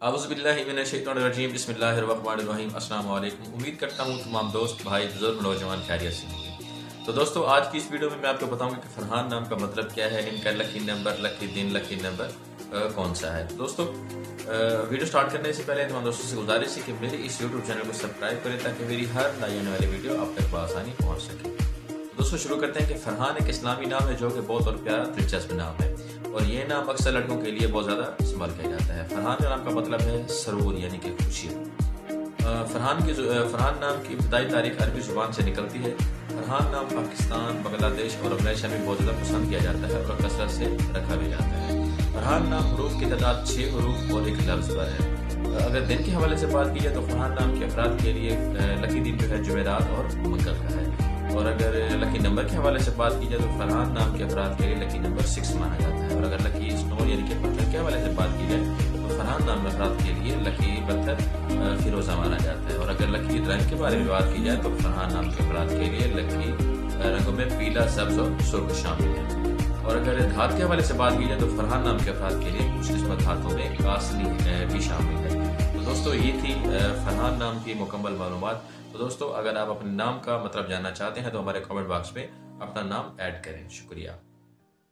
औज़ुबिल्लाहिमिनश्शैतानिर्रजीम बिस्मिल्लाहिर्रहमानिर्रहीम। अस्सलाम वालेकुम। उम्मीद करता हूँ तमाम दोस्त भाई बुजुर्ग नौजवान खैरियत से होंगे। तो दोस्तों आज की इस वीडियो में मैं आपको बताऊंगा कि फरहान नाम का मतलब क्या है, इनका लकी नंबर, लकी दिन, लकी नंबर कौन सा है। तो दोस्तों वीडियो स्टार्ट करने से पहले तमाम दोस्तों से गुजारिश है कि मेरे इस यूट्यूब चैनल को सब्सक्राइब करें ताकि मेरी हर नई आने वाली वीडियो आप तक बआसानी पहुँच सके। तो दोस्तों शुरू करते हैं कि फरहान एक इस्लामी नाम है जो कि बहुत और प्यारा दिलचस्प नाम है और ये नाम अक्सर लड़कों के लिए बहुत ज़्यादा इस्तेमाल किया जाता है। फरहान के नाम का मतलब है सरूर यानी कि खुशी। फरहान नाम की इब्तदाई तारीख अरबी ज़ुबान से निकलती है। फरहान नाम पाकिस्तान, बांग्लादेश और मलेशिया में बहुत ज़्यादा पसंद किया जाता है और कसरत से रखा भी जाता है। फरहान नाम हरूफ की तादाद 6 हरूफ और एक लफ्ज़ पर है। अगर दिन के हवाले से बात की जाए तो फरहान नाम के अफराद के लिए लकी दिन जो है जुमेरात और मंगल का है। और अगर लकी नंबर के हवाले से बात की जाए तो फरहान नाम के अफराद के लिए लकी नंबर 6 माना जाता है। और अगर लकी स्टोन यानी कि पत्थर के हवाले से बात की जाए तो फरहान नाम के अफराद के लिए लकी पत्थर फिरोजा माना जाता है। और अगर लकी रंग के बारे में बात की जाए तो फरहान नाम के अफराद के लिए लकी रंगों में पीला, सब्ज और सुर्ख शामिल है। और अगर धात के हवाले से बात की जाए तो फरहान नाम के अफराद के लिए कुछ किस्मत धातों में कासनी भी शामिल है। तो दोस्तों ये थी फरहान नाम की मुकम्मल मालूमात। तो दोस्तों अगर आप अपने नाम का मतलब जानना चाहते हैं तो हमारे कमेंट बॉक्स में अपना नाम ऐड करें। शुक्रिया।